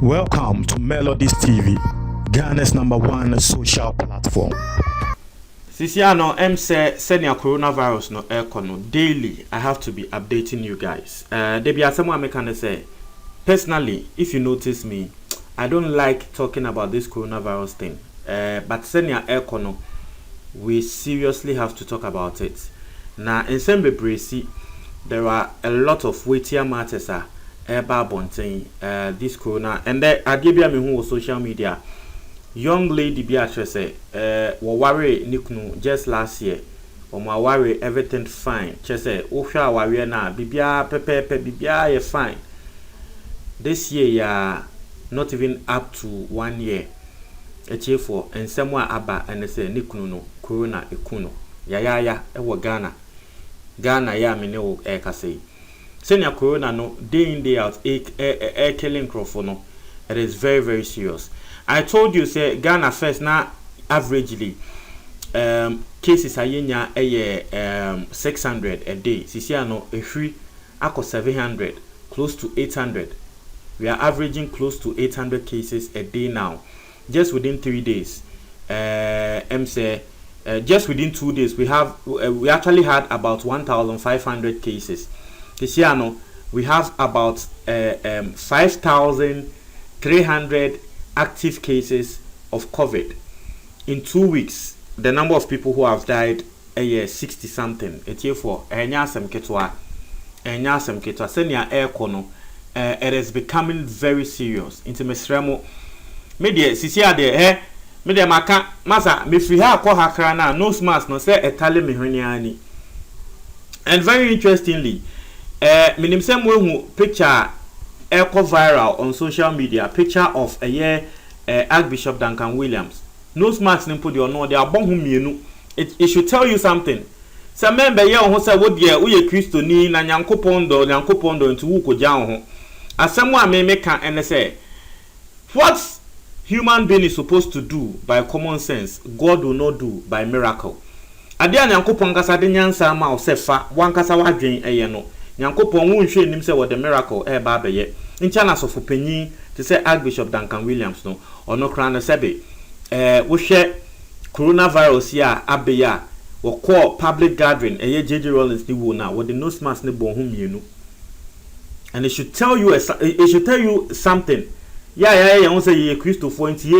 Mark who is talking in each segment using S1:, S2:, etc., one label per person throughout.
S1: Welcome to Melodies TV, Ghana's #1 social platform.
S2: Sisiano, say senior coronavirus no econo daily. I have to be updating you guys. There be someone I can say. Personally, if you notice me, I don't like talking about this coronavirus thing. But senior econo, we seriously have to talk about it. Now, in Sembebresi, there are a lot of weightier matters this corona, and there I give you who social media. Young lady Beatrice worry nikunu just last year. Worry everything fine. Chese Osha worry na bibia pepe bibia ye fine. This year ya not even up to 1 year. For and somewhere aba and they say nikunu no corona ekuno. Ya ewo Ghana ya mine kase. Senior corona no day in day out killing crofo. It is very, very serious. I told you say Ghana first now averagely cases are 600 a day. Sisiano a free ako 700 close to 800. We are averaging close to 800 cases a day now. Just within 3 days. Just within 2 days we actually had about 1,500 cases. Kisiano, we have about 5,300 active cases of COVID. In 2 weeks, the number of people who have died a year 60 something. It is becoming very serious. Intimesremo media sisia de media maka masa me free ha ko hakra na nose mask no say etale me hweniani. And very interestingly, minim sem we picture echo viral on social media, picture of a year Archbishop Duncan Williams. Nose mask nimpo de ono de abon hu mienu. It should tell you something. Some member ye ho say wo de wo ye Kristo ni na Nyankopon do ntu wo ko gya ho. Asem wa me meka ene say what human being is supposed to do by common sense, God will not do by miracle. Adia Nyankopon kasa de nyansa ma o sefa wan kasa wadwen eye no. Nyankopon won hwe nim say what the miracle ba beye. Ncha na sofo panyin to say Archbishop Duncan Williams no ono kra na sebe wo hwe coronavirus ya abeya wo call public gathering eye JJ Rollins ni wo na wo the nose mask ne bon hu mienu. And it should tell you something. Yeah, won say ye Christopher nti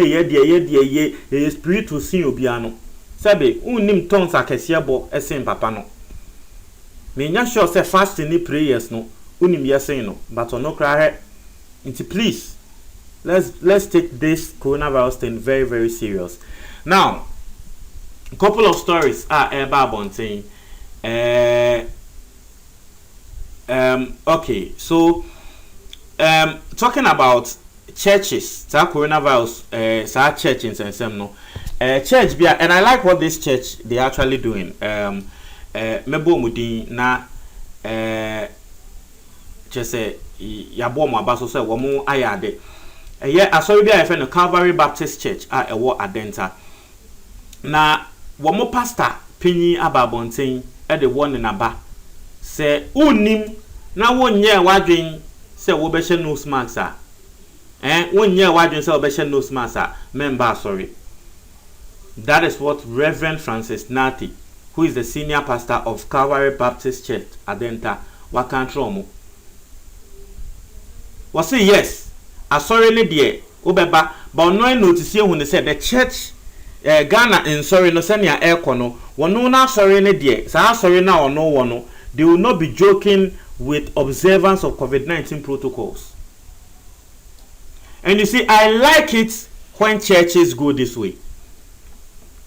S2: ye spirit to sin obia no. Sabe unnim tons akese bo esen papa no. Me nya sure say fasting ni prayers no unim yesen no, but ono kra nti please let's take this coronavirus thing very, very serious. Now, a couple of stories are about bonting. Okay, so talking about churches, coronavirus, churches and some no, church bia, and I like what this church they actually doing. Mebo mudi na just say yabo mo abaso say womo ayade. Asori bia efe no Calvary Baptist Church ewo Adenta. Na womo pastor pinyi ababonten de won na ba. Se unim na wonye wadwen se wo be hye nose mask wonye wadwen se wo be hye nose mask member sorry. That is what Reverend Francis Nati, who is the senior pastor of Calvary Baptist Church Adenta, wakantromo. Was say yes. Asori ne de obeba but no notice here when they said the church Ghana in sorry no senior ekono wono na sorry ne de sa sorry na ono wono. They will not be joking with observance of COVID-19 protocols. And you see, I like it when churches go this way.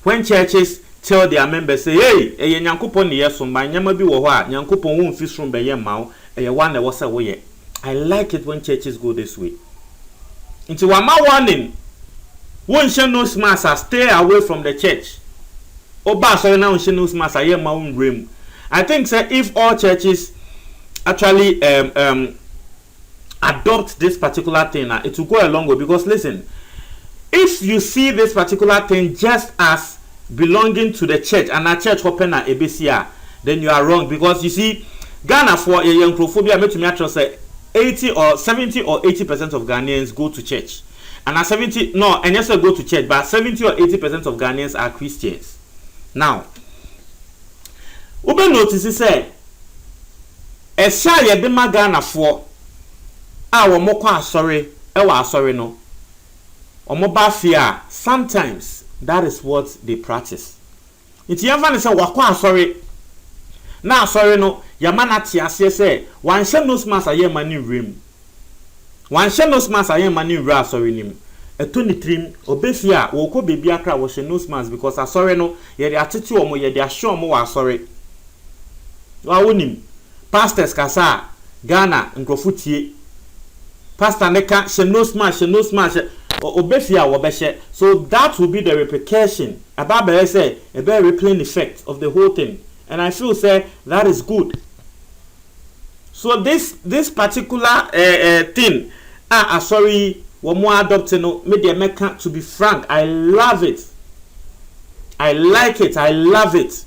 S2: When churches tell their members, say, hey, Nyankopon ni yeso ma nyama bi wo ho a Nyankopon won fi srum be ye ma wo one na wo say wo ye. I like it when churches go this way. Into one warning, won she nose mask, stay away from the church. Oba so na won she nose mask ye ma won rem. I think that if all churches actually adopt this particular thing, it will go a long way. Because listen, if you see this particular thing just as belonging to the church and a church open a ABCR, then you are wrong. Because you see, Ghana for a young crophobia met me at say 80 or 70 or 80% of Ghanaians go to church. And at 70, no, and yes, I go to church, but 70 or 80% of Ghanaians are Christians. Now, Ube notice say, a shy a bema Ghana for our mokwa sorry, ewa sorry no. Or mobafia, sometimes that is what they practice. It's even say wakwa sorry. Now sorry no, Yamana tiase say, one shall no smas a year money rim. One shall no smas a year money ra sorry nim. A 23 obefia woko baby akra was no smas because I sorry no, ye the attitude or mo ye the show mo sorry. Wawunim pastors kasa Ghana nkrofutie pastor neka she no smash obefia wobehye. So that will be the repercussion about say a very replaying effect of the whole thing, and I feel say that is good. So this particular thing sorry one more adopted no media meka, to be frank, I love it, I like it, I love it.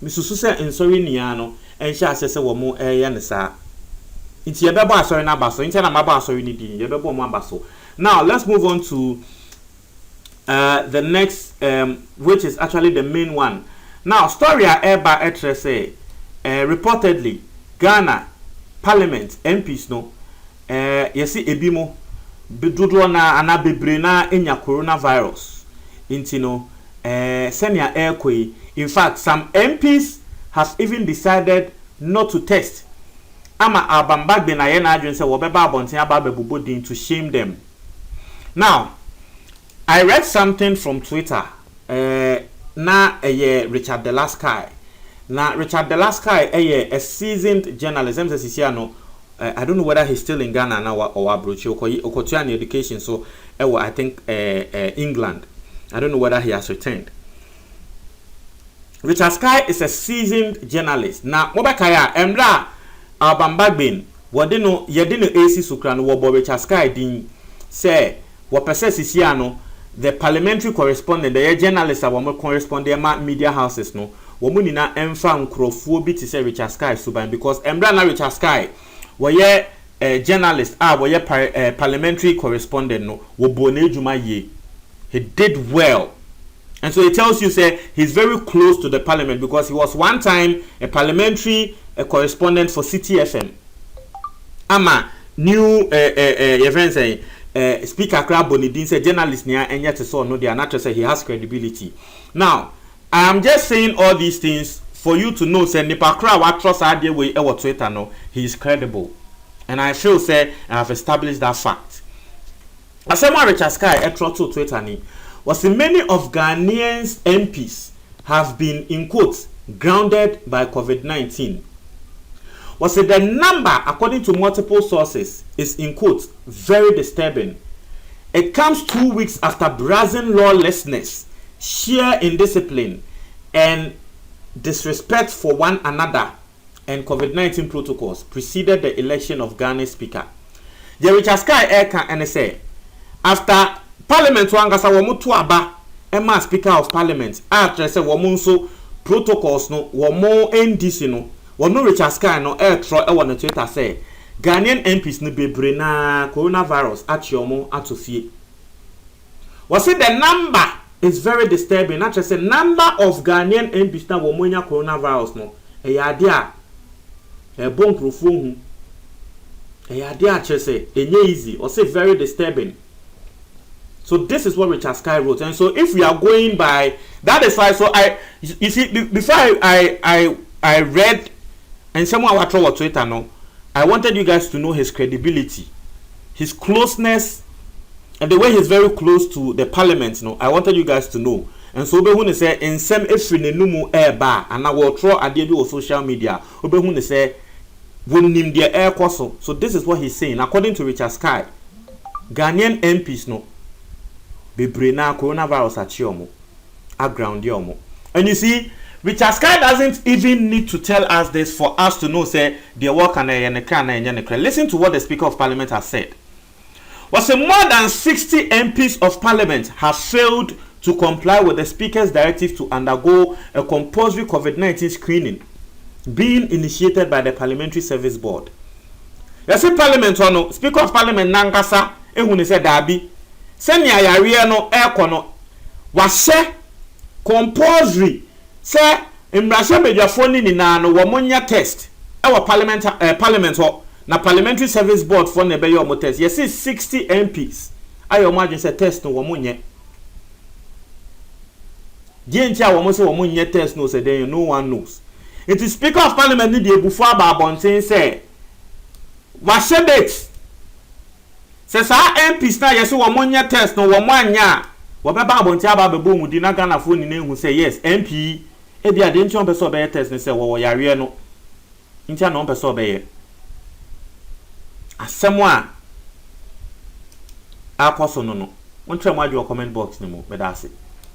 S2: Misusu say in sorry niano and she says a woman yanisa. It's your baby sorry na baso. It's na maba sorry ni din. Your baby mo baso. Now let's move on to the next which is actually the main one. Now story eba etre say reportedly Ghana Parliament MPs no yesi ebimo bedodo na anabebre na enya coronavirus. Intino senior airquay. In fact, some MPs have even decided not to test. Ama abambagbe na ye na adwen se wo beba abonten aba babubodin to shame them. Now, I read something from Twitter. Na Richard Delasky. Na Richard Delasky a seasoned journalist. I don't know whether he's still in Ghana now or abroad. Okotuan education, so I think England. I don't know whether he has returned. Richard Sky is a seasoned journalist. Now, Mobakaya, Emra, Albambagbin, Wadino, Yadino AC Sukran, Wabo Richard Sky, din say, what possesses Siano, the parliamentary correspondent, the journalist, our correspondent media houses, no, Womunina, Emfam, Crofobit, to say Richard Sky, Suban, because Emra na Richard Sky, were a journalist, were parliamentary correspondent, no, Wobone Juma ye. He did well. And so it tells you, say, he's very close to the parliament because he was one time a parliamentary correspondent for City FM. Ama new events speaker crab bonidin say journalist near and yet so no they are not say he has credibility. Now, I'm just saying all these things for you to know say nipa crab what trust idea way e Twitter no, he is credible. And I feel say I have established that fact. Asema Richard Sky to Twitter ni was many of Ghanaians MPs have been in quotes grounded by COVID-19. Was the number according to multiple sources is in quotes very disturbing. It comes 2 weeks after brazen lawlessness, sheer indiscipline, and disrespect for one another and COVID-19 protocols preceded the election of Ghana's speaker. The Richard Sky Eka and say after Parliament wangasa womu tuaba Emma Speaker of Parliament after say womu so protocols no womu NDC no womu Richard Sky no tro e won Twitter say Ghanaian MPs no bebre na coronavirus atiomo atofie. Was it the number is very disturbing. Not just a number of Ghanaian MPs na womu nya coronavirus no e yade a bon krofo hu e yade a chese enye easy or say very disturbing. So this is what Richard Sky wrote, and so if we are going by that is why. So you see before I read and someone was on Twitter no, I wanted you guys to know his credibility, his closeness, and the way he's very close to the parliament. No, I wanted you guys to know, and so Obehun say in some efri nenumu eba, and I will throw a debut of social media. Obehun say wunim dia air koso. So this is what he's saying according to Richard Sky. Ghanaian MPs no. Bebrena coronavirus achiomo aground yomo. And you see, Richard Sky doesn't even need to tell us this for us to know say the work and listen to what the Speaker of Parliament has said. Was more than 60 MPs of Parliament have failed to comply with the Speaker's directive to undergo a compulsory COVID-19 screening being initiated by the Parliamentary Service Board. Yes, Parliament no Speaker of Parliament nankasa ehunu se dabi se nia yare no ekono wahye compulsory se mrahye bedwafo ni na no wo monya test ewo parliament ho na Parliamentary Service Board for na be yo test. Yes, 60 MPs ayo mo agin se test no wo monye die ntia wo mo se wo monye test no se then no one knows. It is Speaker of Parliament ni de ebufu aba abonten se wahye date se sa MPs na yes wo monye test no wo mo anya wo beba abonten aba bebo mu di na Ghana fo ni na ehu se yes MP e bia de ntion person be test ni se wo yare no ntia no person be asemo a akoso no no won try mo adwo comment box ni mo be da se